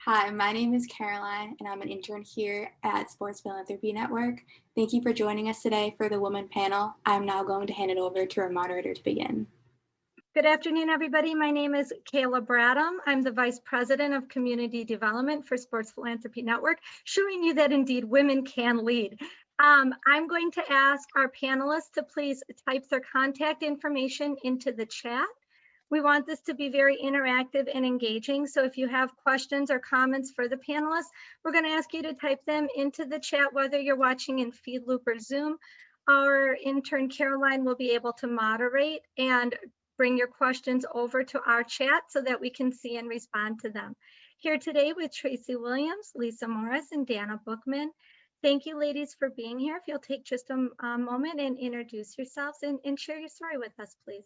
Hi, my name is Caroline, and I'm an intern here at Sports Philanthropy Network. Thank you for joining us today for the Women panel. I'm now going to hand it over to our moderator to begin. Good afternoon, everybody. My name is Kayla Bradham. I'm the Vice President of Community Development for Sports Philanthropy Network, showing you that indeed women can lead. I'm going to ask our panelists to please type their contact information into the chat. We want this to be very interactive and engaging. So if you have questions or comments for the panelists, we're going to ask you to type them into the chat, whether you're watching in Feedloop or Zoom. Our intern Caroline will be able to moderate and bring your questions over to our chat so that we can see and respond to them. Here today with Tracy Williams, Lisa Morris, and Dana Bookman. Thank you, ladies, for being here. If you'll take just a moment and introduce yourselves and share your story with us, please.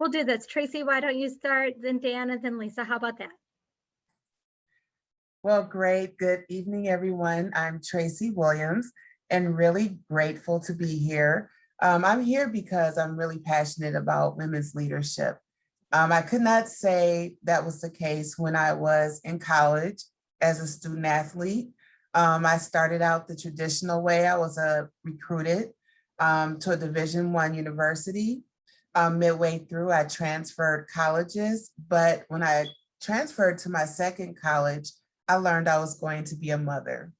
We'll do this. Tracy, why don't you start, then Dana, then Lisa. How about that? Well, great. Good evening, everyone. I'm Tracy Williams and really grateful to be here. I'm here because I'm really passionate about women's leadership. I could not say that was the case when I was in college as a student athlete. I started out the traditional way. I was recruited to a Division I university. Midway through, I transferred colleges, but when I transferred to my second college, I learned I was going to be a mother.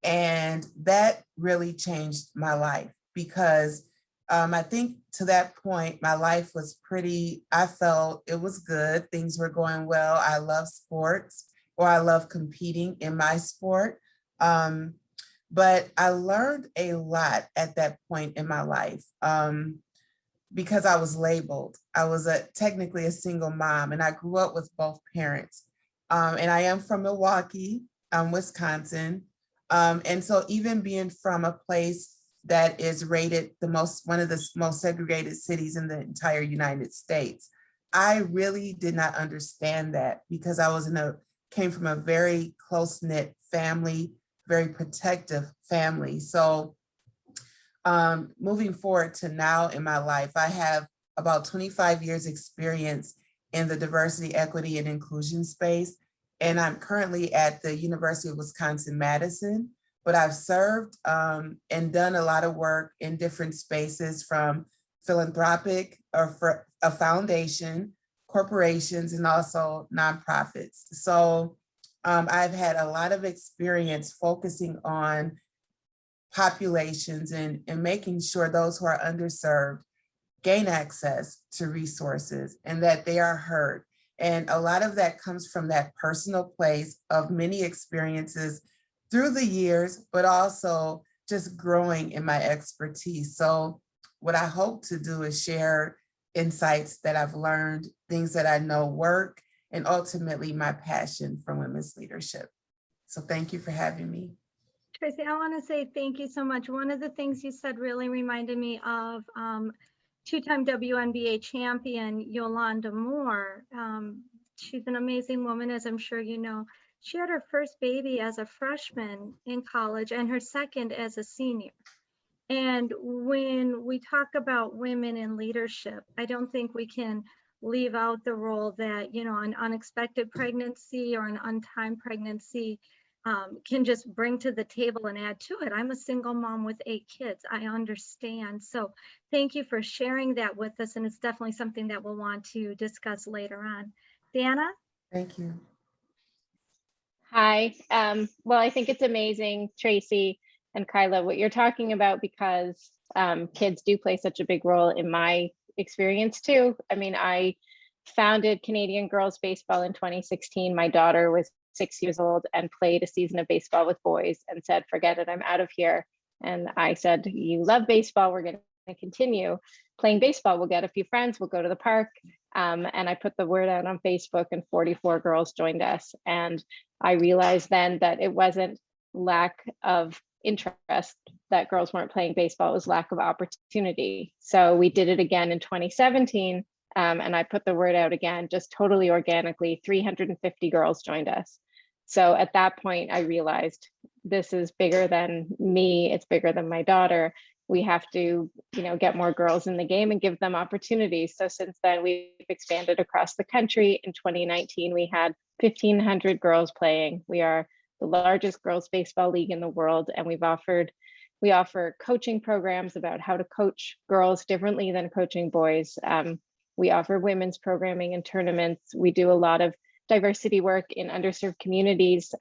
And that really changed my life because I think to that point, my life was I felt it was good. Things were going well. I love sports, or I love competing in my sport. But I learned a lot at that point in my life because I was labeled. I was technically a single mom, and I grew up with both parents. And I am from Milwaukee, Wisconsin. And so even being from a place that is rated one of the most segregated cities in the entire United States, I really did not understand that because I came from a very close-knit family, very protective family. So moving forward to now in my life, I have about 25 years experience in the diversity, equity, and inclusion space. And I'm currently at the University of Wisconsin-Madison, but I've served and done a lot of work in different spaces from philanthropic or for a foundation, corporations, and also nonprofits. So I've had a lot of experience focusing on populations and making sure those who are underserved gain access to resources and that they are heard. And a lot of that comes from that personal place of many experiences through the years, but also just growing in my expertise. So what I hope to do is share insights that I've learned, things that I know work, and ultimately my passion for women's leadership. So thank you for having me. Tracy, I want to say thank you so much. One of the things you said really reminded me of two-time WNBA champion Yolanda Moore. She's an amazing woman, as I'm sure you know. She had her first baby as a freshman in college and her second as a senior. And when we talk about women in leadership, I don't think we can leave out the role that, you know, an unexpected pregnancy or an untimed pregnancy can just bring to the table and add to it. I'm a single mom with 8 kids. I understand. So thank you for sharing that with us. And it's definitely something that we'll want to discuss later on. Dana? Thank you. Hi. Well, I think it's amazing, Tracy and Kyla, what you're talking about, because kids do play such a big role in my experience too. I mean, I founded Canadian Girls Baseball in 2016. My daughter was 6 years old and played a season of baseball with boys and said, forget it, I'm out of here. And I said, you love baseball, we're going to continue playing baseball. We'll get a few friends, we'll go to the park. And I put the word out on Facebook and 44 girls joined us. And I realized then that it wasn't lack of interest that girls weren't playing baseball, it was lack of opportunity. So we did it again in 2017. And I put the word out again, just totally organically. 350 girls joined us. So at that point, I realized this is bigger than me, it's bigger than my daughter. we have to, get more girls in the game and give them opportunities. So since then, we've expanded across the country. In 2019, we had 1,500 girls playing. We are the largest girls baseball league in the world, and we offer coaching programs about how to coach girls differently than coaching boys. We offer women's programming and tournaments. We do a lot of diversity work in underserved communities.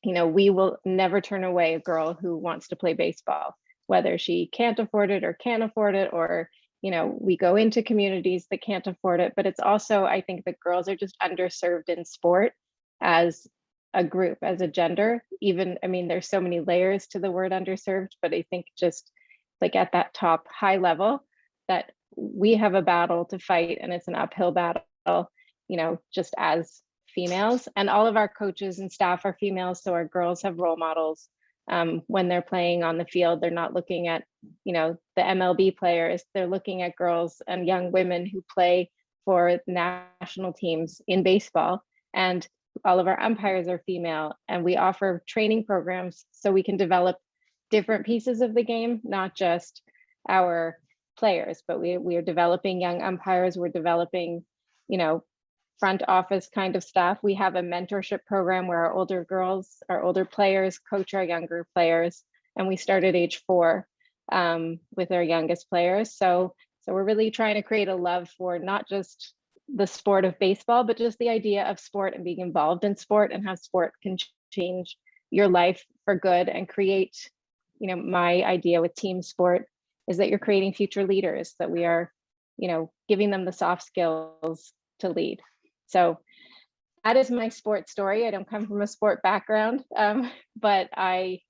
We will never turn away a girl who wants to play baseball, whether she can't afford it or can afford it, or, we go into communities that can't afford it. But it's also, I think that girls are just underserved in sport as a group, as a gender. There's so many layers to the word underserved, but I think just like at that top high level that we have a battle to fight, and it's an uphill battle, just as females. And all of our coaches and staff are females, so our girls have role models. When they're playing on the field, they're not looking at, the MLB players, they're looking at girls and young women who play for national teams in baseball. And all of our umpires are female, and we offer training programs so we can develop different pieces of the game, not just our players, but we are developing young umpires. We're developing, front office kind of staff. We have a mentorship program where our older players coach our younger players, and we start at age 4 with our youngest players. So we're really trying to create a love for not just the sport of baseball, but just the idea of sport and being involved in sport, and how sport can change your life for good and create, my idea with team sport is that you're creating future leaders, that we are, giving them the soft skills to lead. So that is my sports story. I don't come from a sport background, but I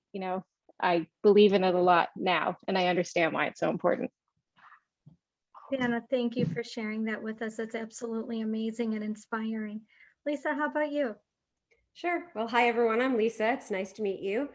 believe in it a lot now, and I understand why it's so important. Deanna, thank you for sharing that with us. It's absolutely amazing and inspiring. Lisa, how about you? Sure. Well, hi, everyone. I'm Lisa. It's nice to meet you.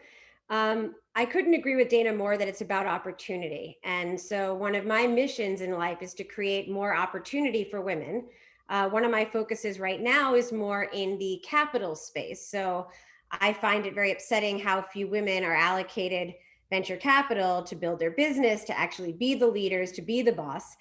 I couldn't agree with Dana more that it's about opportunity. And so one of my missions in life is to create more opportunity for women. One of my focuses right now is more in the capital space. So I find it very upsetting how few women are allocated venture capital to build their business, to actually be the leaders, to be the boss.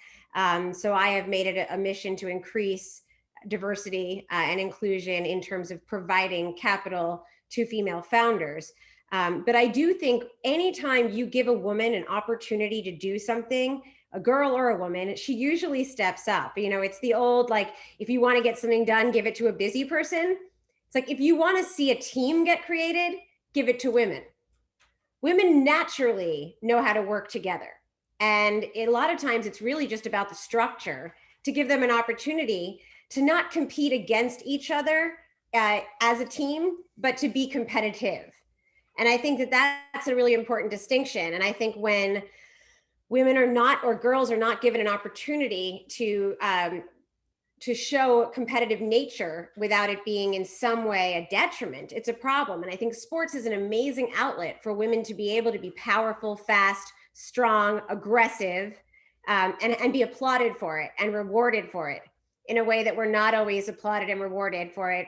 So I have made it a mission to increase diversity and inclusion in terms of providing capital to female founders. But I do think anytime you give a woman an opportunity to do something, a girl or a woman, she usually steps up. It's the old, like, if you want to get something done, give it to a busy person. It's like, if you want to see a team get created, give it to women. Women naturally know how to work together. And a lot of times it's really just about the structure to give them an opportunity to not compete against each other as a team, but to be competitive. And I think that that's a really important distinction. And I think when women are not, or girls are not given an opportunity to show competitive nature without it being in some way a detriment, it's a problem. And I think sports is an amazing outlet for women to be able to be powerful, fast, strong, aggressive, and be applauded for it and rewarded for it in a way that we're not always applauded and rewarded for it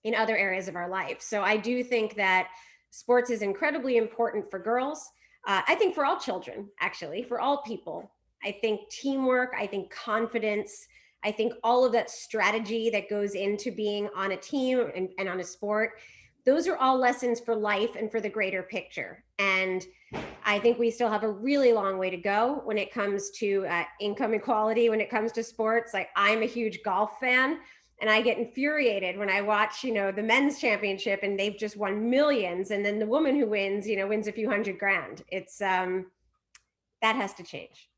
in other areas of our life. So I do think that sports is incredibly important for girls. I think for all children, actually, for all people. I think teamwork, I think confidence, I think all of that strategy that goes into being on a team and on a sport, those are all lessons for life and for the greater picture. And I think we still have a really long way to go when it comes to income equality, when it comes to sports. Like, I'm a huge golf fan, and I get infuriated when I watch, the men's championship and they've just won millions. And then the woman who wins, wins a few $100,000. It's, that has to change.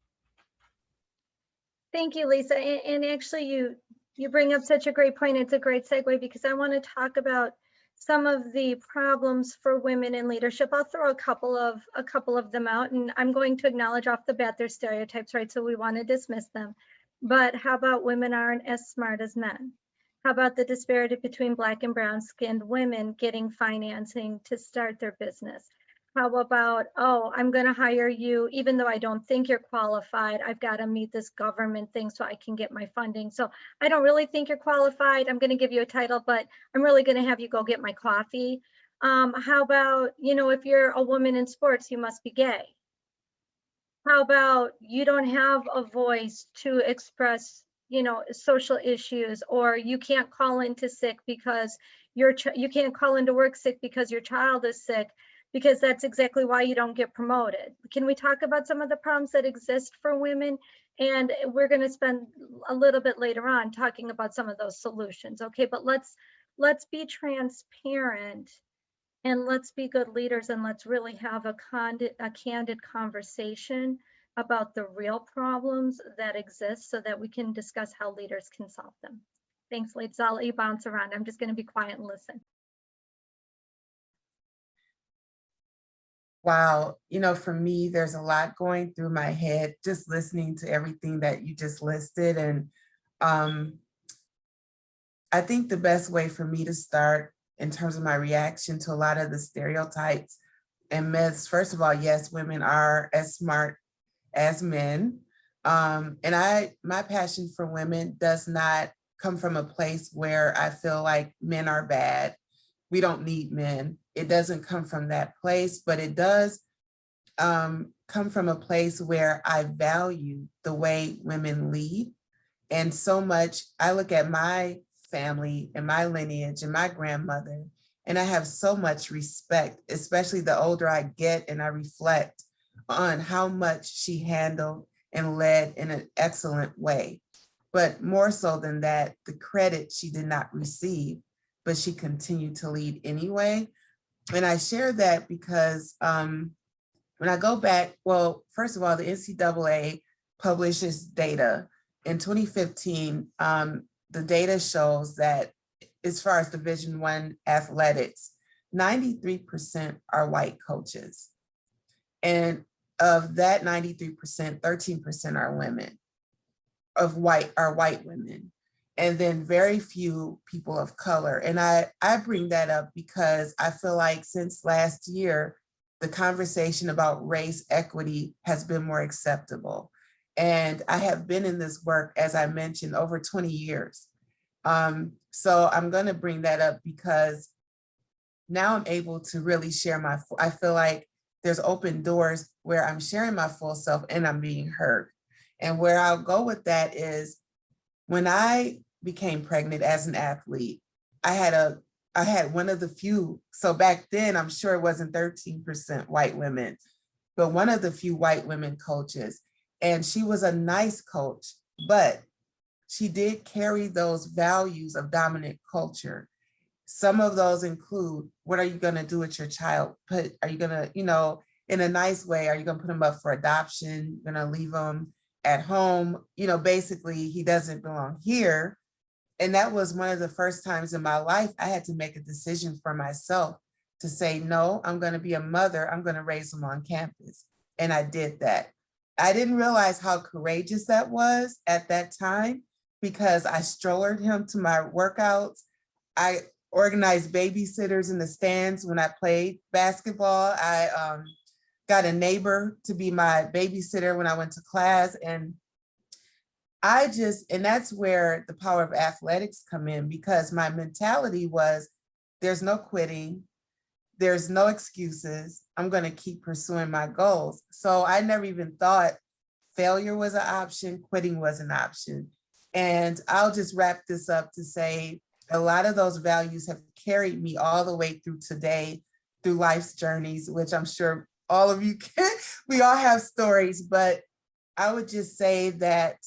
Thank you, Lisa. And actually, you bring up such a great point. It's a great segue, because I want to talk about some of the problems for women in leadership. I'll throw a couple of them out, and I'm going to acknowledge off the bat there's stereotypes, right? So we want to dismiss them. But how about women aren't as smart as men? How about the disparity between Black and brown skinned women getting financing to start their business? How about, oh, I'm going to hire you, even though I don't think you're qualified, I've got to meet this government thing so I can get my funding. So I don't really think you're qualified. I'm going to give you a title, but I'm really going to have you go get my coffee. How about, if you're a woman in sports, you must be gay. How about you don't have a voice to express, social issues, or you can't call into sick because you can't call into work sick because your child is sick, because that's exactly why you don't get promoted. Can we talk about some of the problems that exist for women? And we're going to spend a little bit later on talking about some of those solutions. Okay, but let's be transparent, and let's be good leaders, and let's really have a candid conversation about the real problems that exist so that we can discuss how leaders can solve them. Thanks, ladies. I'll let you bounce around. I'm just going to be quiet and listen. Wow, for me, there's a lot going through my head just listening to everything that you just listed. And I think the best way for me to start in terms of my reaction to a lot of the stereotypes and myths, first of all, yes, women are as smart as men. And my passion for women does not come from a place where I feel like men are bad. We don't need men. It doesn't come from that place, but it does come from a place where I value the way women lead. And so much, I look at my family and my lineage and my grandmother, and I have so much respect, especially the older I get and I reflect on how much she handled and led in an excellent way. But more so than that, the credit she did not receive, but she continued to lead anyway. And I share that because when I go back, well, first of all, the NCAA publishes data. In 2015, the data shows that as far as Division I athletics, 93% are white coaches. And of that 93%, 13% are women, are white women. And then very few people of color. And I bring that up because I feel like since last year, the conversation about race equity has been more acceptable. And I have been in this work, as I mentioned, over 20 years. So I'm going to bring that up because now I'm able to really share I feel like there's open doors where I'm sharing my full self and I'm being heard. And where I'll go with that is when I became pregnant as an athlete, I had one of the few, so back then, I'm sure it wasn't 13% white women, but one of the few white women coaches. And she was a nice coach, but she did carry those values of dominant culture. Some of those include, what are you gonna do with your child? Are you gonna, in a nice way, are you gonna put him up for adoption? You're gonna leave him at home? Basically, he doesn't belong here. And that was one of the first times in my life I had to make a decision for myself to say, no, I'm going to be a mother. I'm going to raise him on campus. And I did that. I didn't realize how courageous that was at that time because I strolled him to my workouts. I organized babysitters in the stands when I played basketball. I got a neighbor to be my babysitter when I went to class. And that's where the power of athletics come in, because my mentality was there's no quitting, there's no excuses. I'm going to keep pursuing my goals. So I never even thought failure was an option, quitting was an option. And I'll just wrap this up to say a lot of those values have carried me all the way through today, through life's journeys, which I'm sure all of you can, we all have stories, but I would just say that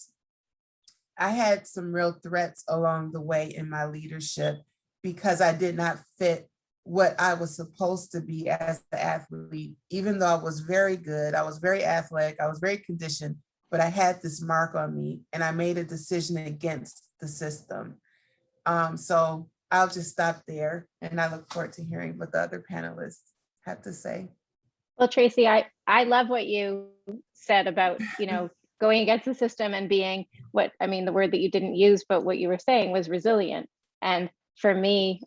I had some real threats along the way in my leadership because I did not fit what I was supposed to be as an athlete. Even though I was very good, I was very athletic, I was very conditioned, but I had this mark on me and I made a decision against the system. So I'll just stop there and I look forward to hearing what the other panelists have to say. Well, Tracy, I love what you said about, going against the system and being the word that you didn't use, but what you were saying was resilient. And for me,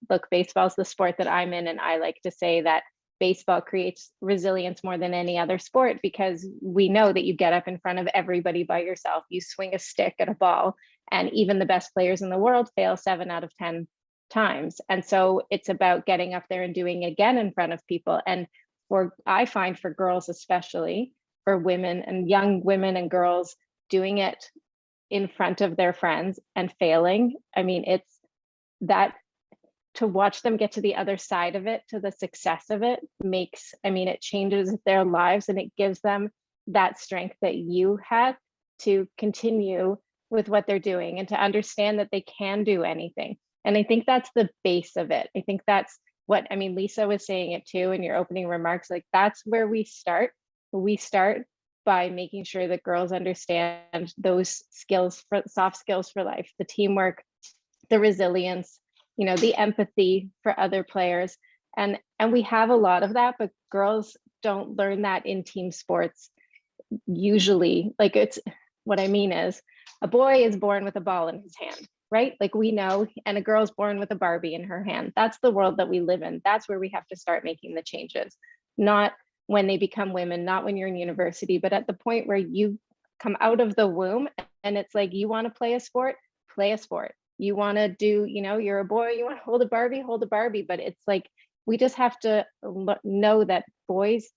look, baseball's the sport that I'm in. And I like to say that baseball creates resilience more than any other sport, because we know that you get up in front of everybody by yourself, you swing a stick at a ball, and even the best players in the world fail 7 out of 10 times. And so it's about getting up there and doing it again in front of people. And I find for girls especially, for women and young women and girls doing it in front of their friends and failing. I mean, it's that, to watch them get to the other side of it, to the success of it, makes, I mean, it changes their lives and it gives them that strength that you had to continue with what they're doing and to understand that they can do anything. And I think that's the base of it. I think that's what, I mean, Lisa was saying it too in your opening remarks, like that's where we start. We start by making sure that girls understand those skills, for soft skills for life, the teamwork, the resilience, you know, the empathy for other players. And we have a lot of that, but girls don't learn that in team sports usually. Like, it's, what I mean is, a boy is born with a ball in his hand, right? Like, we know, and a girl's born with a Barbie in her hand. That's the world that we live in. That's where we have to start making the changes, not when they become women, not when you're in university, but at the point where you come out of the womb and it's like, you want to play a sport, play a sport. You want to do, you know, you're a boy, you want to hold a Barbie, but it's like, we just have to know that boys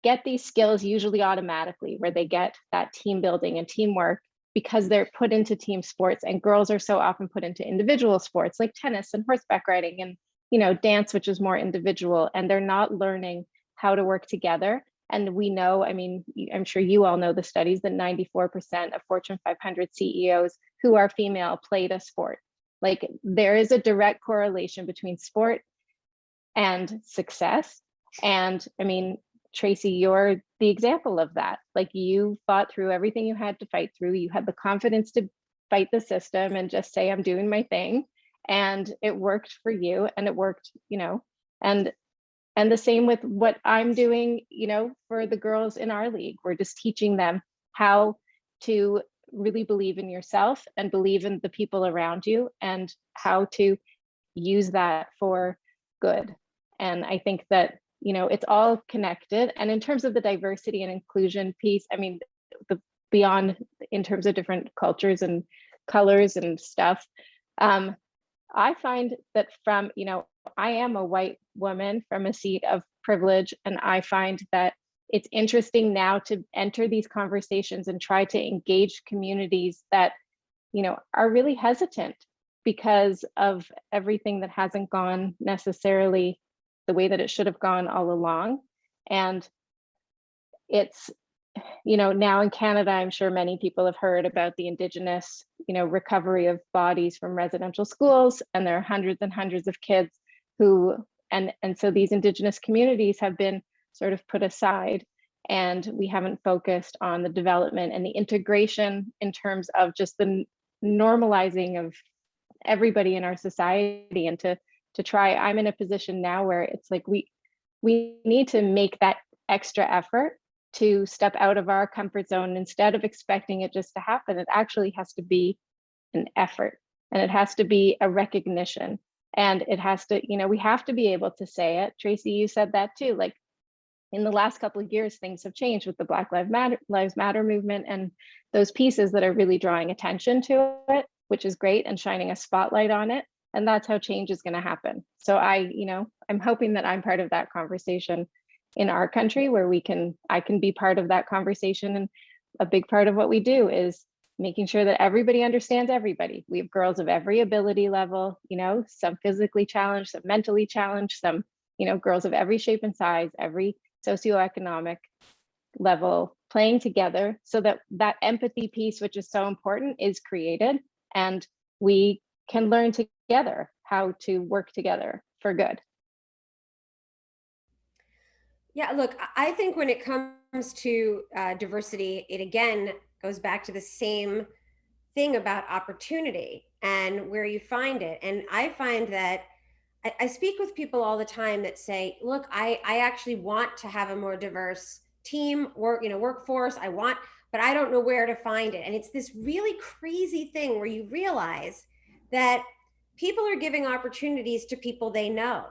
get these skills usually automatically, where they get that team building and teamwork because they're put into team sports, and girls are so often put into individual sports like tennis and horseback riding and, you know, dance, which is more individual, and they're not learning how to work together. And we know, I mean, I'm sure you all know the studies that 94% of Fortune 500 CEOs who are female played a sport. Like, there is a direct correlation between sport and success. And I mean, Tracy, you're the example of that. Like, you fought through everything you had to fight through. You had the confidence to fight the system and just say, I'm doing my thing. And it worked for you, and it worked, you know, and the same with what I'm doing, you know, for the girls in our league. We're just teaching them how to really believe in yourself and believe in the people around you, and how to use that for good. And I think that, you know, it's all connected. And in terms of the diversity and inclusion piece, I mean, the beyond, in terms of different cultures and colors and stuff, I find that from, you know, I am a white woman from a seat of privilege, and I find that it's interesting now to enter these conversations and try to engage communities that, you know, are really hesitant because of everything that hasn't gone necessarily the way that it should have gone all along. And it's, you know, now in Canada, I'm sure many people have heard about the Indigenous, you know, recovery of bodies from residential schools, and there are hundreds and hundreds of kids who, and so these Indigenous communities have been sort of put aside, and we haven't focused on the development and the integration in terms of just the normalizing of everybody in our society. And to try, I'm in a position now where it's like, we need to make that extra effort to step out of our comfort zone. Instead of expecting it just to happen, it actually has to be an effort, and it has to be a recognition, and it has to, you know, we have to be able to say it. Tracy, you said that too. Like, in the last couple of years, things have changed with the Black Lives Matter movement and those pieces that are really drawing attention to it, which is great, and shining a spotlight on it. And that's how change is going to happen. So I'm hoping that I'm part of that conversation in our country, where I can be part of that conversation. And a big part of what we do is making sure that everybody understands everybody. We have girls of every ability level, you know, some physically challenged, some mentally challenged, some, you know, girls of every shape and size, every socioeconomic level, playing together, so that that empathy piece, which is so important, is created, and we can learn together how to work together for good. Yeah, look, I think when it comes to diversity, it again goes back to the same thing about opportunity and where you find it. And I find that I speak with people all the time that say, look, I actually want to have a more diverse team workforce. But I don't know where to find it. And it's this really crazy thing where you realize that people are giving opportunities to people they know.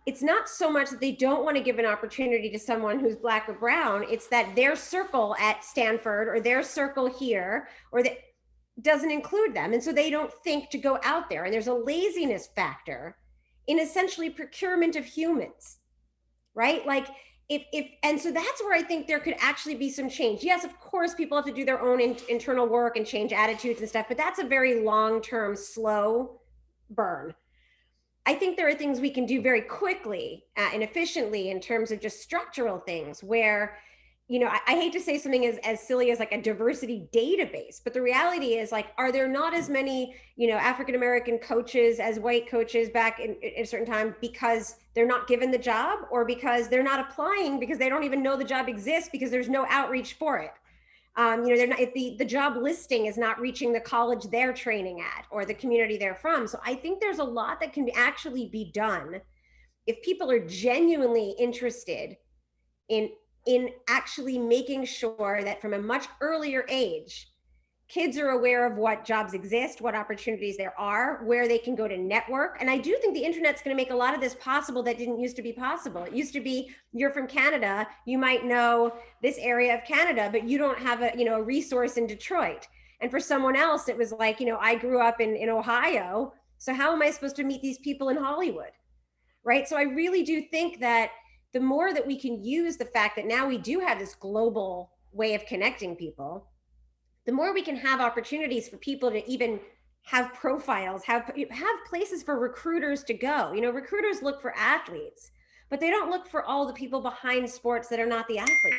It's not so much that they don't want to give an opportunity to someone who's Black or brown. It's that their circle at Stanford or their circle here or that doesn't include them. And so they don't think to go out there. And there's a laziness factor in essentially procurement of humans, right? Like, And so that's where I think there could actually be some change. Yes, of course, people have to do their own internal work and change attitudes and stuff, but that's a very long-term, slow burn. I think there are things we can do very quickly and efficiently in terms of just structural things where, you know, I hate to say something as silly as like a diversity database, but the reality is like, are there not as many, you know, African-American coaches as white coaches back in a certain time because they're not given the job, or because they're not applying because they don't even know the job exists because there's no outreach for it. You know, they're not, the job listing is not reaching the college they're training at or the community they're from. So I think there's a lot that can actually be done if people are genuinely interested in actually making sure that from a much earlier age, kids are aware of what jobs exist, what opportunities there are, where they can go to network. And I do think the internet's going to make a lot of this possible that didn't used to be possible. It used to be, you're from Canada, you might know this area of Canada, but you don't have a, you know, a resource in Detroit. And for someone else, it was like, you know, I grew up in Ohio, so how am I supposed to meet these people in Hollywood? Right? So I really do think that the more that we can use the fact that now we do have this global way of connecting people, the more we can have opportunities for people to even have profiles, have places for recruiters to go. You know, recruiters look for athletes, but they don't look for all the people behind sports that are not the athletes,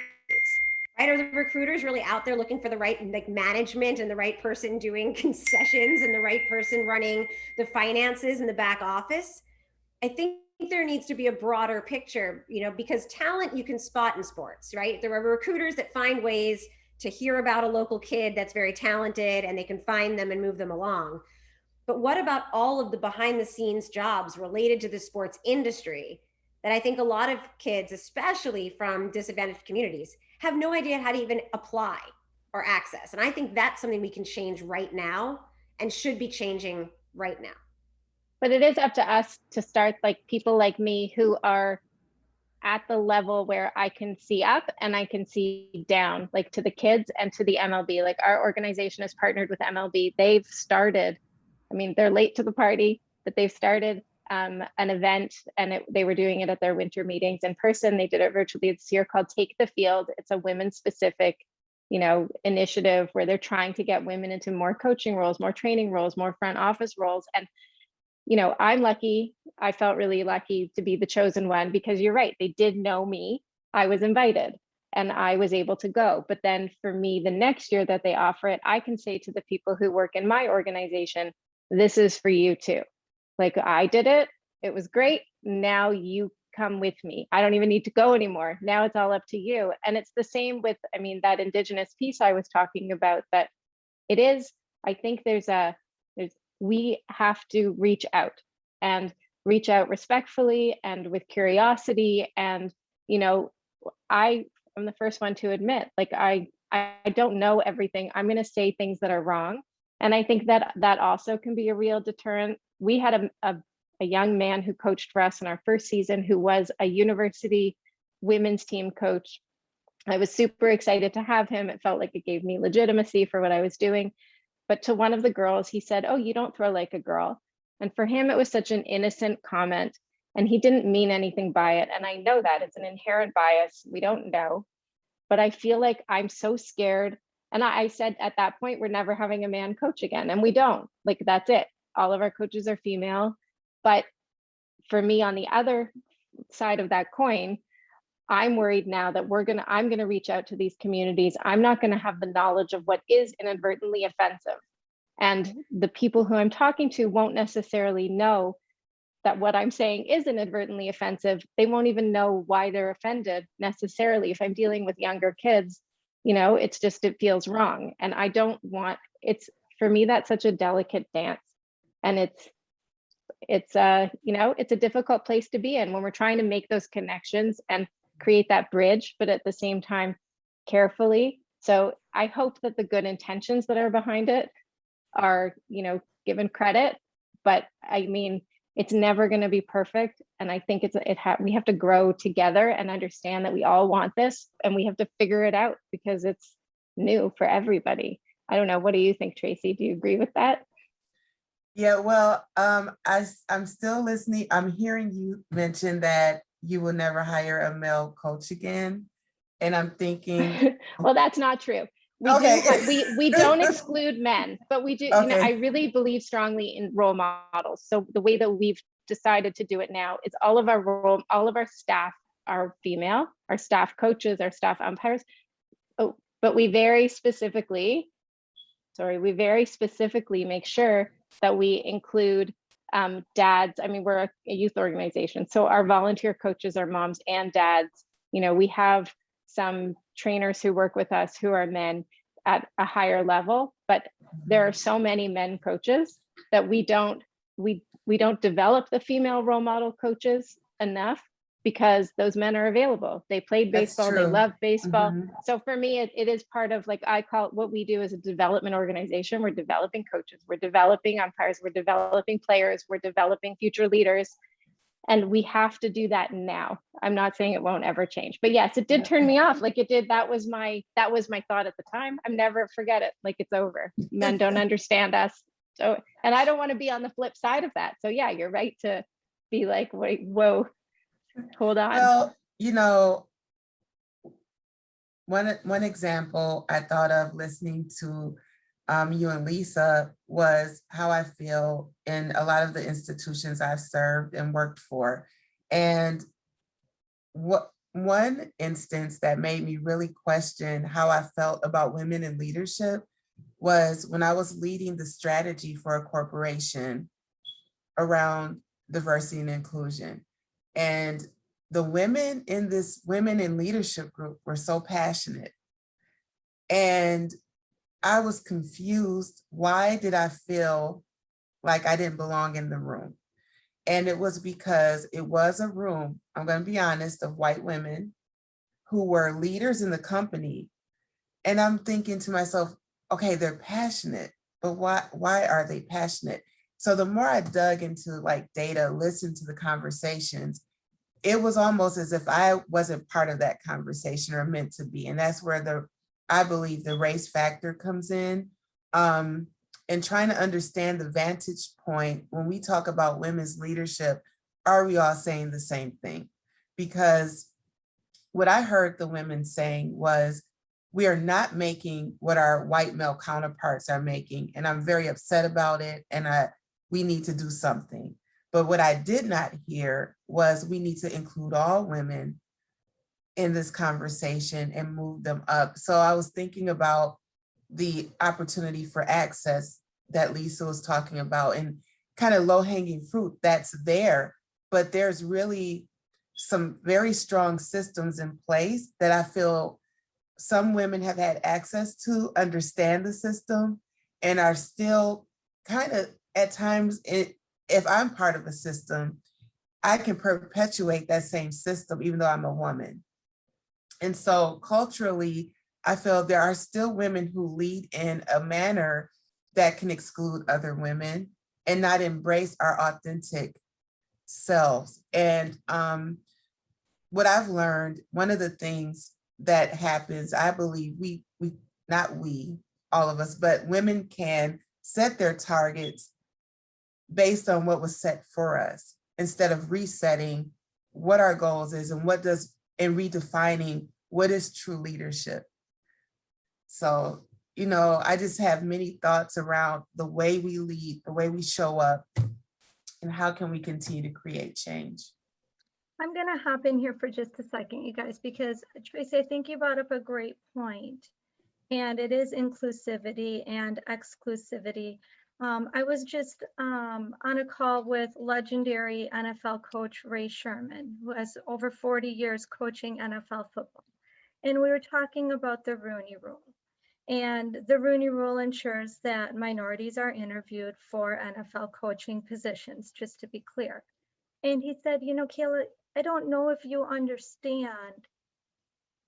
right? Are the recruiters really out there looking for the right like management and the right person doing concessions and the right person running the finances in the back office? I think there needs to be a broader picture, you know, because talent you can spot in sports, right? There are recruiters that find ways to hear about a local kid that's very talented and they can find them and move them along. But what about all of the behind the scenes jobs related to the sports industry that I think a lot of kids, especially from disadvantaged communities, have no idea how to even apply or access? And I think that's something we can change right now and should be changing right now. But it is up to us to start, like people like me who are at the level where I can see up and I can see down, like to the kids and to the MLB. Like our organization is partnered with MLB. They've started, I mean, they're late to the party, but they've started an event, and they were doing it at their winter meetings in person. They did it virtually this year called Take the Field. It's a women's specific, you know, initiative where they're trying to get women into more coaching roles, more training roles, more front office roles. And you know, I'm lucky. I felt really lucky to be the chosen one because you're right. They did know me. I was invited and I was able to go. But then for me, the next year that they offer it, I can say to the people who work in my organization, this is for you too. Like I did it. It was great. Now you come with me. I don't even need to go anymore. Now it's all up to you. And it's the same with, I mean, that Indigenous piece I was talking about, that it is, I think we have to reach out respectfully and with curiosity. And, you know, I am the first one to admit, like, I don't know everything. I'm going to say things that are wrong. And I think that also can be a real deterrent. We had a young man who coached for us in our first season, who was a university women's team coach. I was super excited to have him. It felt like it gave me legitimacy for what I was doing. But to one of the girls, he said, "Oh, you don't throw like a girl." And for him, it was such an innocent comment, and he didn't mean anything by it. And I know that it's an inherent bias. We don't know, but I feel like I'm so scared. And I said at that point, we're never having a man coach again. And we don't, like, that's it. All of our coaches are female. But for me, on the other side of that coin, I'm worried now that I'm going to reach out to these communities. I'm not going to have the knowledge of what is inadvertently offensive. And the people who I'm talking to won't necessarily know that what I'm saying is inadvertently offensive. They won't even know why they're offended necessarily. If I'm dealing with younger kids, you know, it's just, it feels wrong. And I don't want, for me, that's such a delicate dance. And it's you know, it's a difficult place to be in when we're trying to make those connections and create that bridge, but at the same time, carefully. So I hope that the good intentions that are behind it are, you know, given credit, but I mean, it's never going to be perfect. And I think we have to grow together and understand that we all want this, and we have to figure it out because it's new for everybody. I don't know. What do you think, Tracy? Do you agree with that? Yeah, well, I'm still listening. I'm hearing you mention that you will never hire a male coach again. And I'm thinking, Well, that's not true. We don't exclude men, but we do, Okay. I really believe strongly in role models. So the way that we've decided to do it now is all of our staff are female, our staff coaches, our staff umpires. Oh, but we very specifically make sure that we include dads. I mean, we're a youth organization, so our volunteer coaches are moms and dads. We have some trainers who work with us who are men at a higher level, but there are so many men coaches that we don't develop the female role model coaches enough, because those men are available. They played baseball, they love baseball. Mhm. So for me, it is part of, like, I call it, what we do as a development organization. We're developing coaches, we're developing umpires, we're developing players, we're developing future leaders. And we have to do that now. I'm not saying it won't ever change, but yes, it did turn me off. Like it did. That was my thought at the time. I'm never forget it. Like, it's over. Men don't understand us. So, and I don't want to be on the flip side of that. So yeah, you're right to be like, wait, whoa, hold on. Well, one example I thought of listening to you and Lisa was how I feel in a lot of the institutions I've served and worked for. And one instance that made me really question how I felt about women in leadership was when I was leading the strategy for a corporation around diversity and inclusion. And the women in this women in leadership group were so passionate. And I was confused. Why did I feel like I didn't belong in the room? And it was because it was a room, I'm going to be honest, of white women who were leaders in the company. And I'm thinking to myself, okay, they're passionate, but why are they passionate? So the more I dug into like data, listened to the conversations, it was almost as if I wasn't part of that conversation or meant to be. And that's where I believe the race factor comes in, and trying to understand the vantage point when we talk about women's leadership. Are we all saying the same thing? Because what I heard the women saying was, we are not making what our white male counterparts are making, and I'm very upset about it, and we need to do something. But what I did not hear was, we need to include all women in this conversation and move them up. So I was thinking about the opportunity for access that Lisa was talking about, and kind of low-hanging fruit that's there, but there's really some very strong systems in place that I feel some women have had access to, understand the system, and are still kind of at times, if I'm part of a system, I can perpetuate that same system even though I'm a woman. And so culturally, I feel there are still women who lead in a manner that can exclude other women and not embrace our authentic selves. And what I've learned, one of the things that happens, I believe not we, all of us, but women can set their targets based on what was set for us, instead of resetting what our goals is and redefining what is true leadership. So, I just have many thoughts around the way we lead, the way we show up, and how can we continue to create change. I'm going to hop in here for just a second, you guys, because Tracy, I think you brought up a great point, and it is inclusivity and exclusivity. I was just on a call with legendary NFL coach Ray Sherman, who has over 40 years coaching NFL football. And we were talking about the Rooney Rule. And the Rooney Rule ensures that minorities are interviewed for NFL coaching positions, just to be clear. And he said, Kayla, I don't know if you understand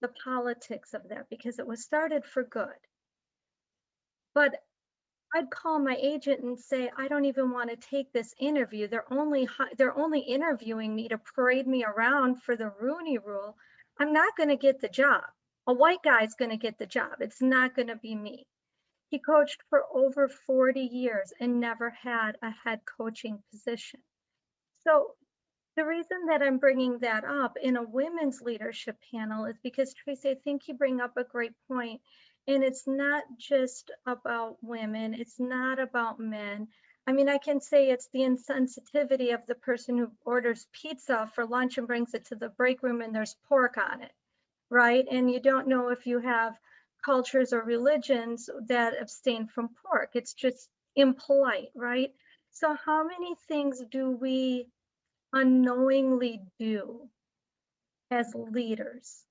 the politics of that, because it was started for good. But I'd call my agent and say, I don't even want to take this interview. They're only interviewing me to parade me around for the Rooney Rule. I'm not going to get the job. A white guy's going to get the job. It's not going to be me. He coached for over 40 years and never had a head coaching position. So The reason that I'm bringing that up in a women's leadership panel is because, Tracy, I think you bring up a great point. And it's not just about women, it's not about men. I mean, I can say it's the insensitivity of the person who orders pizza for lunch and brings it to the break room and there's pork on it, right? And you don't know if you have cultures or religions that abstain from pork. It's just impolite, right? So how many things do we unknowingly do as leaders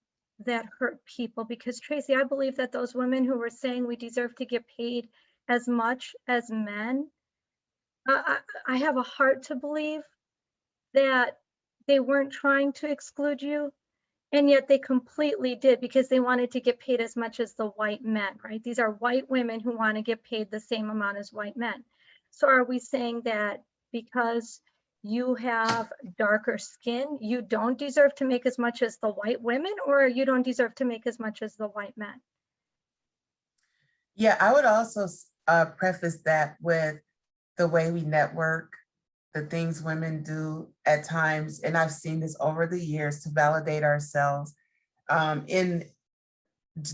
that hurt people? Because Tracy, I believe that those women who were saying we deserve to get paid as much as men, I have a heart to believe that they weren't trying to exclude you, and yet they completely did, because they wanted to get paid as much as the white men, right? These are white women who want to get paid the same amount as white men. So are we saying that because you have darker skin, you don't deserve to make as much as the white women, or you don't deserve to make as much as the white men? Yeah, I would also preface that with the way we network, the things women do at times, and I've seen this over the years to validate ourselves in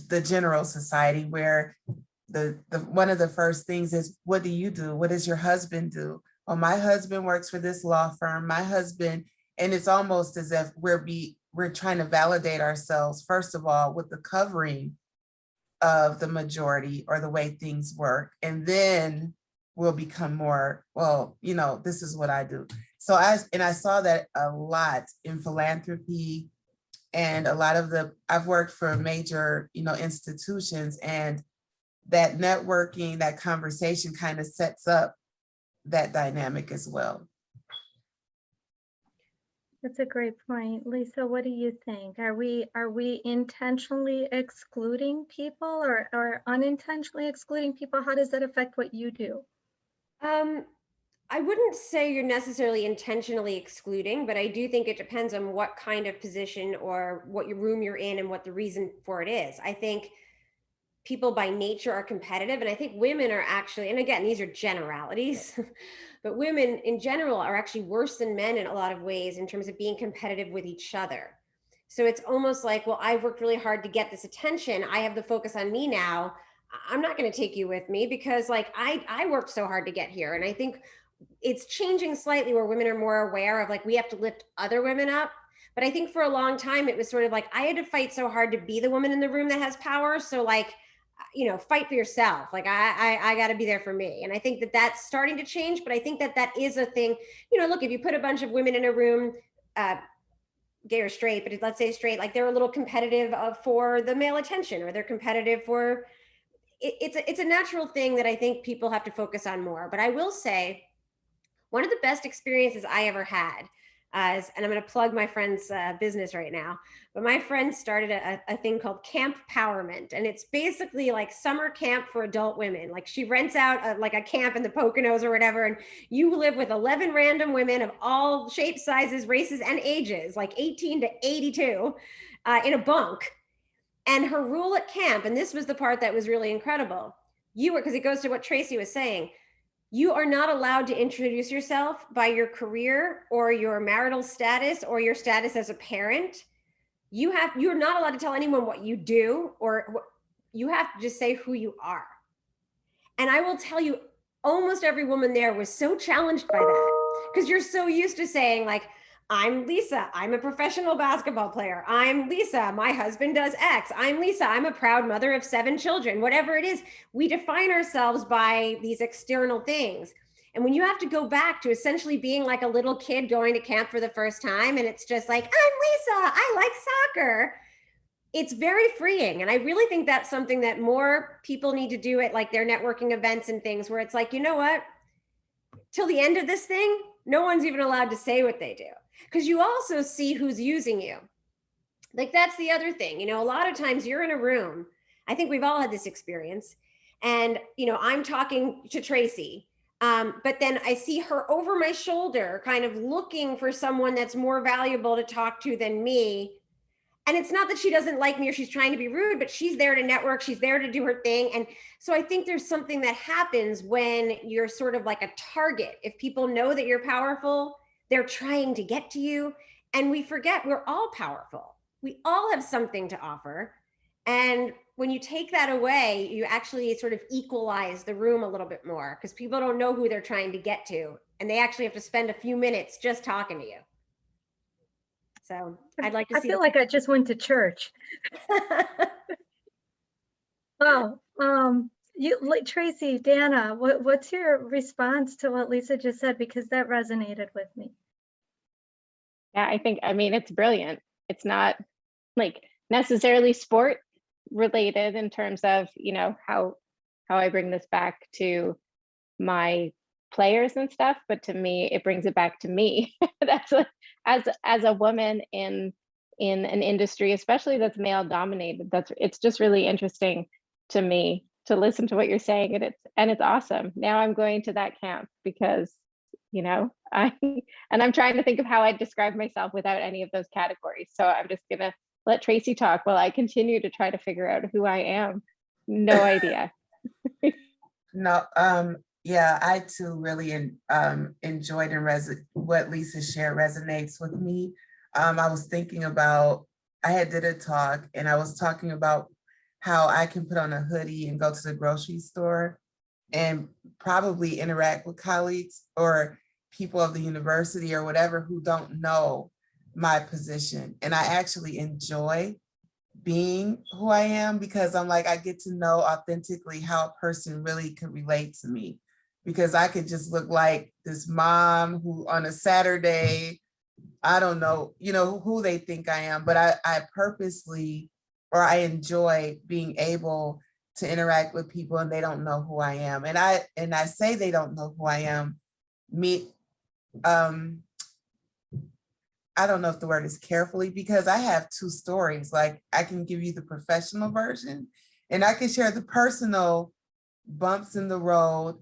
the general society, where the one of the first things is, what do you do? What does your husband do? Oh, my husband works for this law firm, my husband, and it's almost as if we're trying to validate ourselves, first of all, with the covering of the majority or the way things work. And then we'll become more, well, you know, this is what I do. So I saw that a lot in philanthropy, and a lot of I've worked for major, you know, institutions, and that networking, that conversation kind of sets up that dynamic as well. That's a great point. Lisa, what do you think? Are we intentionally excluding people, or unintentionally excluding people? How does that affect what you do? I wouldn't say you're necessarily intentionally excluding, but I do think it depends on what kind of position or what your room you're in and what the reason for it is. I think people by nature are competitive, and I think women are actually, and again, these are generalities, but women in general are actually worse than men in a lot of ways in terms of being competitive with each other. So it's almost like, well, I've worked really hard to get this attention. I have the focus on me now. I'm not going to take you with me because like I worked so hard to get here. And I think it's changing slightly where women are more aware of like, we have to lift other women up. But I think for a long time, it was sort of like, I had to fight so hard to be the woman in the room that has power. So like, you know, fight for yourself. Like I got to be there for me. And I think that that's starting to change, but I think that that is a thing, you know, look, if you put a bunch of women in a room, gay or straight, but let's say straight, like they're a little competitive for the male attention, or they're competitive for, it's a natural thing that I think people have to focus on more. But I will say, one of the best experiences I ever had, and I'm going to plug my friend's business right now, but my friend started a thing called Camp Powerment. And it's basically like summer camp for adult women. Like she rents out like a camp in the Poconos or whatever. And you live with 11 random women of all shapes, sizes, races, and ages, like 18 to 82 in a bunk. And her rule at camp, and this was the part that was really incredible, because it goes to what Tracy was saying, you are not allowed to introduce yourself by your career or your marital status or your status as a parent. You're not allowed to tell anyone what you do, or you have to just say who you are. And I will tell you, almost every woman there was so challenged by that, because you're so used to saying like, I'm Lisa, I'm a professional basketball player. I'm Lisa, my husband does X. I'm Lisa, I'm a proud mother of 7 children. Whatever it is, we define ourselves by these external things. And when you have to go back to essentially being like a little kid going to camp for the first time, and it's just like, I'm Lisa, I like soccer, it's very freeing. And I really think that's something that more people need to do at like their networking events and things, where it's like, you know what, till the end of this thing, no one's even allowed to say what they do. Because you also see who's using you. Like that's the other thing, you know, a lot of times you're in a room, I think we've all had this experience, and, you know, I'm talking to Tracy, but then I see her over my shoulder, kind of looking for someone that's more valuable to talk to than me. And it's not that she doesn't like me or she's trying to be rude, but she's there to network. She's there to do her thing. And so I think there's something that happens when you're sort of like a target. If people know that you're powerful, they're trying to get to you. And we forget we're all powerful. We all have something to offer. And when you take that away, you actually sort of equalize the room a little bit more, because people don't know who they're trying to get to. And they actually have to spend a few minutes just talking to you. So I'd like to see. I feel like I just went to church. Well, Tracy, Dana, what's your response to what Lisa just said? Because that resonated with me. Yeah, I mean, it's brilliant. It's not like necessarily sport related in terms of, you know, how I bring this back to my players and stuff, but to me, it brings it back to me. That's like, as a woman in an industry, especially that's male dominated, it's just really interesting to me to listen to what you're saying, and it's awesome. Now I'm going to that camp because, you know, I'm trying to think of how I describe myself without any of those categories. So I'm just gonna let Tracy talk while I continue to try to figure out who I am. No idea. No, yeah, I too really enjoyed and what Lisa shared resonates with me. I was thinking about, I had did a talk and I was talking about how I can put on a hoodie and go to the grocery store and probably interact with colleagues or people of the university or whatever who don't know my position. And I actually enjoy being who I am because I'm like, I get to know authentically how a person really could relate to me, because I could just look like this mom who on a Saturday, I don't know, you know, who they think I am, but I purposely, or I enjoy being able to interact with people and they don't know who I am. And I say they don't know who I am, I don't know if the word is carefully, because I have two stories. Like I can give you the professional version and I can share the personal bumps in the road.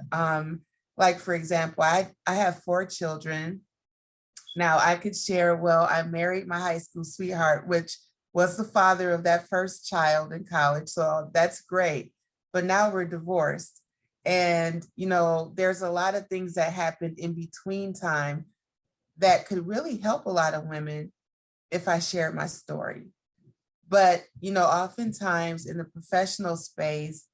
Like for example, I have 4 children. Now I could share, well, I married my high school sweetheart, which was the father of that first child in college. So that's great. But now we're divorced. And, you know, there's a lot of things that happened in between time that could really help a lot of women if I shared my story. But, you know, oftentimes in the professional space,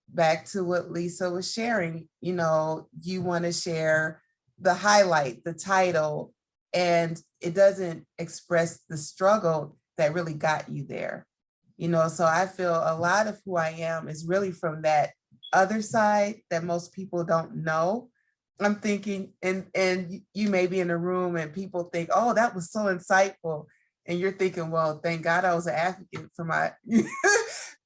back to what Lisa was sharing, you know, you want to share the highlight, the title, and it doesn't express the struggle that really got you there. You know, so I feel a lot of who I am is really from that other side that most people don't know. I'm thinking, and you may be in a room and people think, oh, that was so insightful. And you're thinking, well, thank God I was an advocate for my,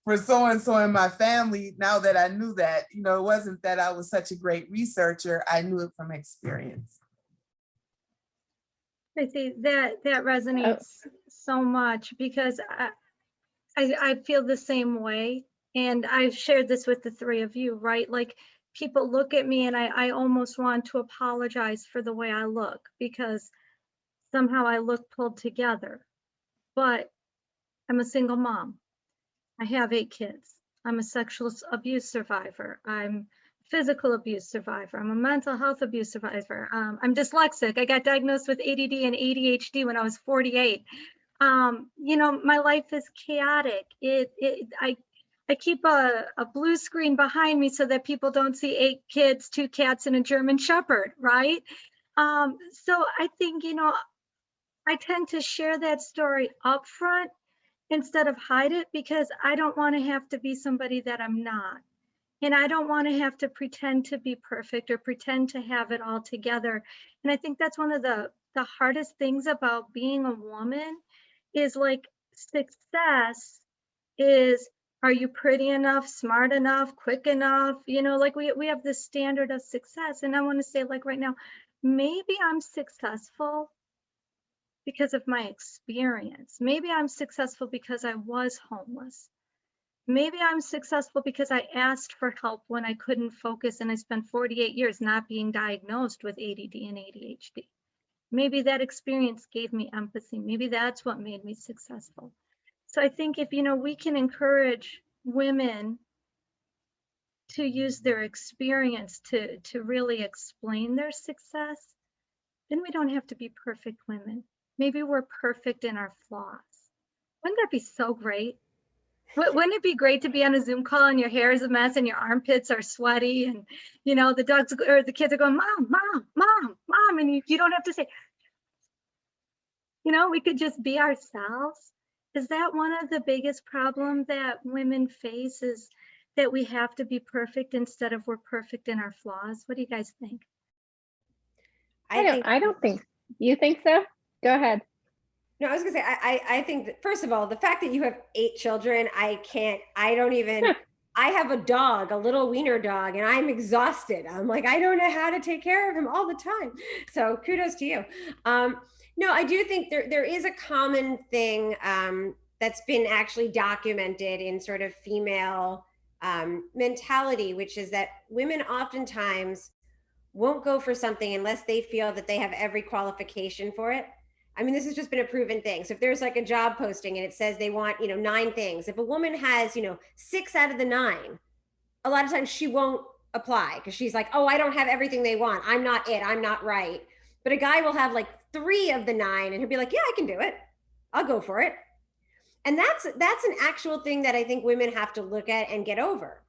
for so-and-so in my family. Now that I knew that, you know, it wasn't that I was such a great researcher, I knew it from experience. I see that resonates so much because I feel the same way. And I've shared this with the 3 of you, right? Like people look at me and I almost want to apologize for the way I look because somehow I look pulled together. But I'm a single mom. I have 8 kids. I'm a sexual abuse survivor. I'm physical abuse survivor. I'm a mental health abuse survivor. I'm dyslexic. I got diagnosed with ADD and ADHD when I was 48. You know, my life is chaotic. I keep a blue screen behind me so that people don't see 8 kids, 2 cats, and a German Shepherd, right? So I think, you know, I tend to share that story up front instead of hide it because I don't want to have to be somebody that I'm not. And I don't want to have to pretend to be perfect or pretend to have it all together. And I think that's one of the hardest things about being a woman is like success is, are you pretty enough, smart enough, quick enough? You know, like we have this standard of success. And I want to say like right now, maybe I'm successful because of my experience. Maybe I'm successful because I was homeless. Maybe I'm successful because I asked for help when I couldn't focus and I spent 48 years not being diagnosed with ADD and ADHD. Maybe that experience gave me empathy. Maybe that's what made me successful. So I think if, you know, we can encourage women to use their experience to really explain their success, then we don't have to be perfect women. Maybe we're perfect in our flaws. Wouldn't that be so great? Wouldn't it be great to be on a Zoom call and your hair is a mess and your armpits are sweaty and, you know, the dogs or the kids are going, mom, mom, mom, mom, and you don't have to say, you know, we could just be ourselves. Is that one of the biggest problems that women face, is that we have to be perfect instead of we're perfect in our flaws? What do you guys think? I don't think. You think so? Go ahead. No, I was gonna say, I think that, first of all, the fact that you have 8 children, I don't even, I have a dog, a little wiener dog, and I'm exhausted. I'm like, I don't know how to take care of him all the time. So kudos to you. No, I do think there is a common thing that's been actually documented in sort of female mentality, which is that women oftentimes won't go for something unless they feel that they have every qualification for it. I mean, this has just been a proven thing. So if there's like a job posting and it says they want, 9 things, if a woman has, 6 out of the 9, a lot of times she won't apply because she's like, oh, I don't have everything they want. I'm not it. I'm not right. But a guy will have like 3 of the 9 and he'll be like, yeah, I can do it. I'll go for it. And that's an actual thing that I think women have to look at and get over.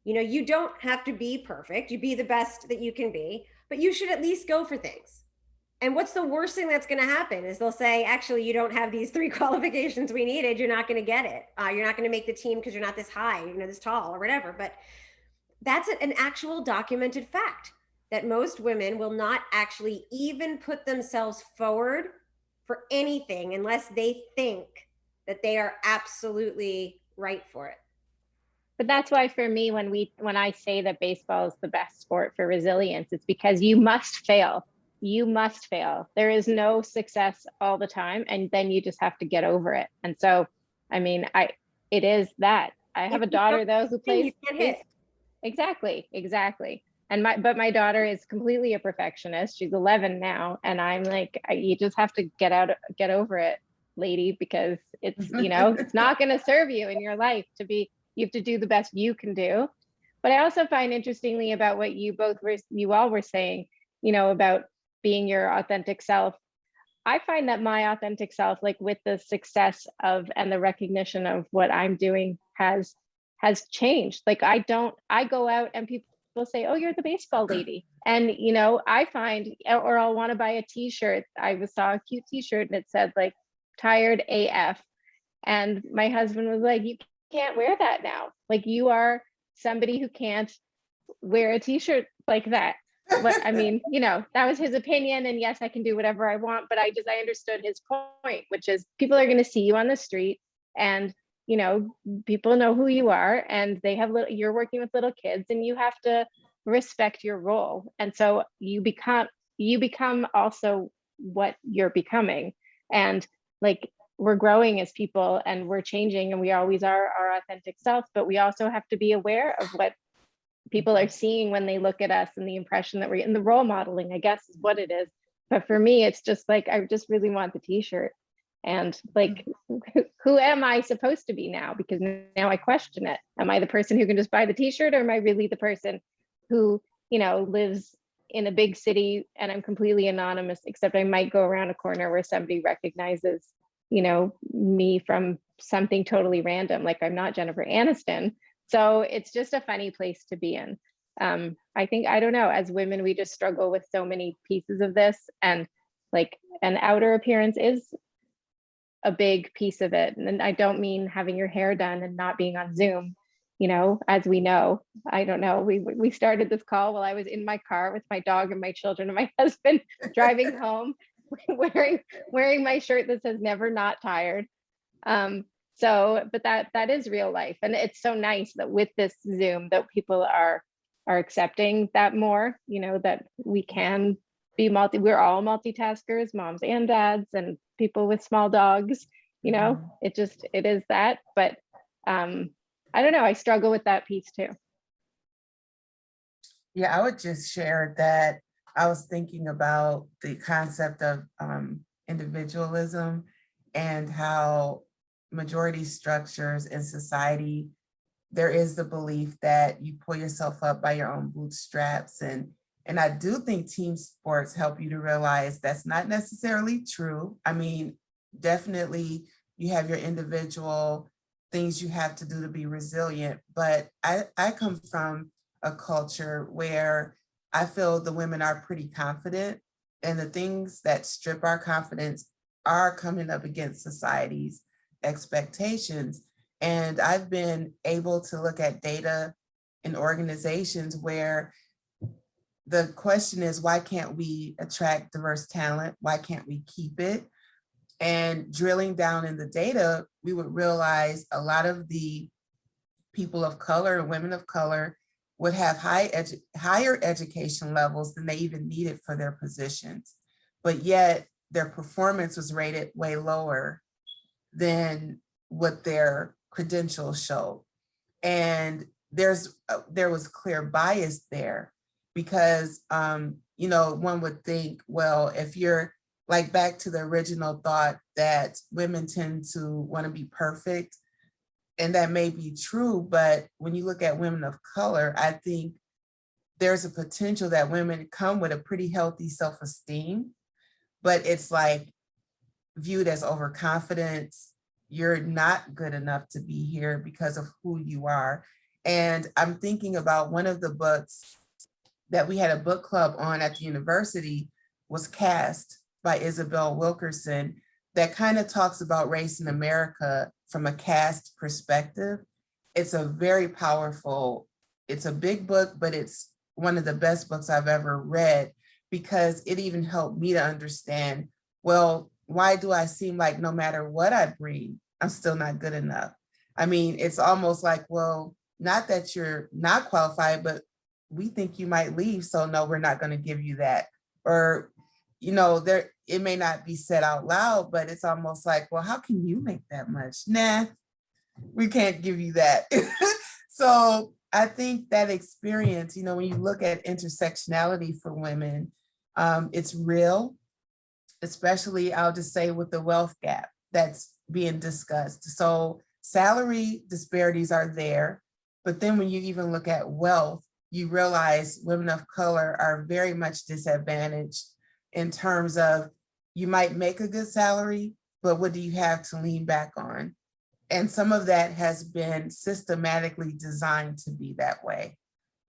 You don't have to be perfect. You be the best that you can be, but you should at least go for things. And what's the worst thing that's going to happen is they'll say, actually, you don't have these 3 qualifications we needed. You're not going to get it. You're not going to make the team because you're not this high, this tall or whatever. But that's an actual documented fact that most women will not actually even put themselves forward for anything unless they think that they are absolutely right for it. But that's why for me, when I say that baseball is the best sport for resilience, it's because you must fail. You must fail. There is no success all the time, and then you just have to get over it. And so, I mean, it is that. I have a daughter though who plays. Exactly. And my daughter is completely a perfectionist. She's 11 now, and I'm like, you just have to get over it, lady, because it's it's not going to serve you in your life to be. You have to do the best you can do. But I also find interestingly about what you all were saying, about being your authentic self. I find that my authentic self, like with the success of and the recognition of what I'm doing has changed. Like I go out and people say, oh, you're the baseball lady. And, I find, or I'll want to buy a t-shirt. I saw a cute t-shirt and it said like tired AF. And my husband was like, you can't wear that now. Like you are somebody who can't wear a t-shirt like that. But I mean, that was his opinion, and yes, I can do whatever I want, but I understood his point, which is people are going to see you on the street and, people know who you are, and you're working with little kids, and you have to respect your role. And so you become also what you're becoming. And like, we're growing as people and we're changing, and we always are our authentic self, but we also have to be aware of what people are seeing when they look at us, and the impression that we're in. The role modeling, I guess, is what it is. But for me, it's just like, I just really want the t-shirt. And like, who am I supposed to be now? Because now I question it. Am I the person who can just buy the t-shirt, or am I really the person who, lives in a big city and I'm completely anonymous, except I might go around a corner where somebody recognizes, me from something totally random. Like I'm not Jennifer Aniston. So it's just a funny place to be in. I think, I don't know, as women, we just struggle with so many pieces of this, and like an outer appearance is a big piece of it. And I don't mean having your hair done and not being on Zoom, as we know. I don't know, we started this call while I was in my car with my dog and my children and my husband driving home, wearing my shirt that says never not tired. So, but that is real life. And it's so nice that with this Zoom that people are accepting that more, that we can be we're all multitaskers, moms and dads and people with small dogs, it is that. But I don't know, I struggle with that piece too. Yeah, I would just share that I was thinking about the concept of individualism and how majority structures in society, there is the belief that you pull yourself up by your own bootstraps and And I do think team sports help you to realize that's not necessarily true. I mean, definitely you have your individual things you have to do to be resilient, but I come from a culture where I feel the women are pretty confident, and the things that strip our confidence are coming up against society's expectations. And I've been able to look at data in organizations where the question is, why can't we attract diverse talent? Why can't we keep it? And drilling down in the data, we would realize a lot of the people of color and women of color would have higher education levels than they even needed for their positions. But yet their performance was rated way lower than what their credentials showed. And there was clear bias there because, one would think, well, if you're like back to the original thought that women tend to want to be perfect, and that may be true, but when you look at women of color, I think there's a potential that women come with a pretty healthy self-esteem, but it's like viewed as overconfidence. You're not good enough to be here because of who you are. And I'm thinking about one of the books that we had a book club on at the university was Cast by Isabel Wilkerson, that kind of talks about race in America from a caste perspective. It's a very powerful, it's a big book, but it's one of the best books I've ever read because it even helped me to understand, well, why do I seem like no matter what I bring, I'm still not good enough? I mean, it's almost like, well, not that you're not qualified, but we think you might leave, so no, we're not going to give you that. Or, it may not be said out loud, but it's almost like, well, how can you make that much? Nah, we can't give you that. So I think that experience, when you look at intersectionality for women, it's real, especially I'll just say with the wealth gap that's being discussed. So salary disparities are there, but then when you even look at wealth, you realize women of color are very much disadvantaged in terms of you might make a good salary, but what do you have to lean back on? And some of that has been systematically designed to be that way.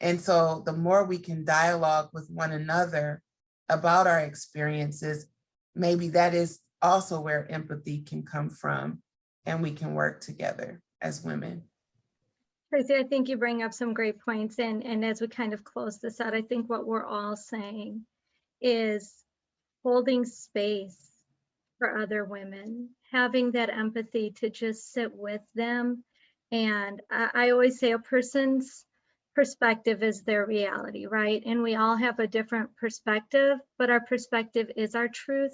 And so the more we can dialogue with one another about our experiences, maybe that is also where empathy can come from, and we can work together as women. Tracy, I think you bring up some great points. And as we kind of close this out, I think what we're all saying is holding space for other women, having that empathy to just sit with them. And I always say a person's perspective is their reality, right? And we all have a different perspective, but our perspective is our truth.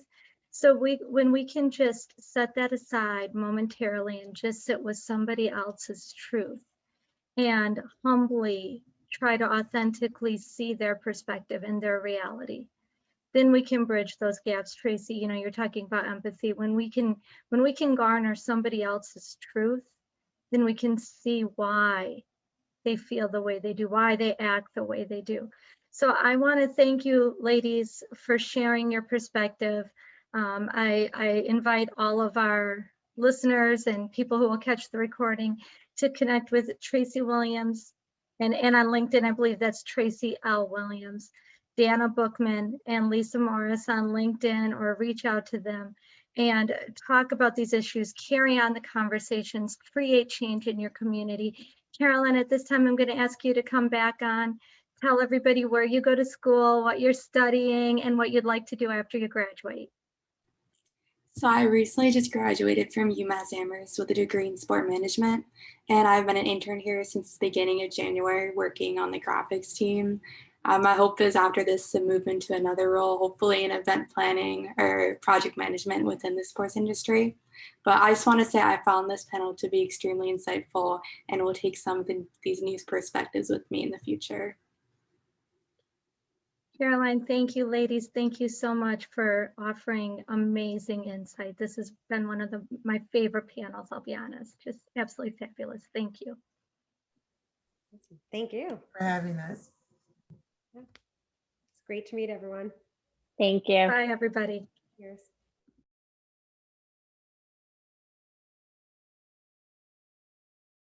So when we can just set that aside momentarily and just sit with somebody else's truth and humbly try to authentically see their perspective and their reality, then we can bridge those gaps. Tracy, you're talking about empathy. When we can garner somebody else's truth, then we can see why they feel the way they do, why they act the way they do. So I want to thank you, ladies, for sharing your perspective. I invite all of our listeners and people who will catch the recording to connect with Tracy Williams, and on LinkedIn, I believe that's Tracy L. Williams, Dana Bookman, and Lisa Morris on LinkedIn, or reach out to them and talk about these issues, carry on the conversations, create change in your community. Carolyn, at this time, I'm going to ask you to come back on, tell everybody where you go to school, what you're studying, and what you'd like to do after you graduate. So I recently just graduated from UMass Amherst with a degree in sport management, and I've been an intern here since the beginning of January working on the graphics team. My hope is after this to move into another role, hopefully in event planning or project management within the sports industry. But I just want to say I found this panel to be extremely insightful and will take some of these new perspectives with me in the future. Caroline, thank you, ladies. Thank you so much for offering amazing insight. This has been one of my favorite panels, I'll be honest. Just absolutely fabulous. Thank you. Thank you For having us. Great to meet everyone. Thank you. Bye, everybody. Cheers.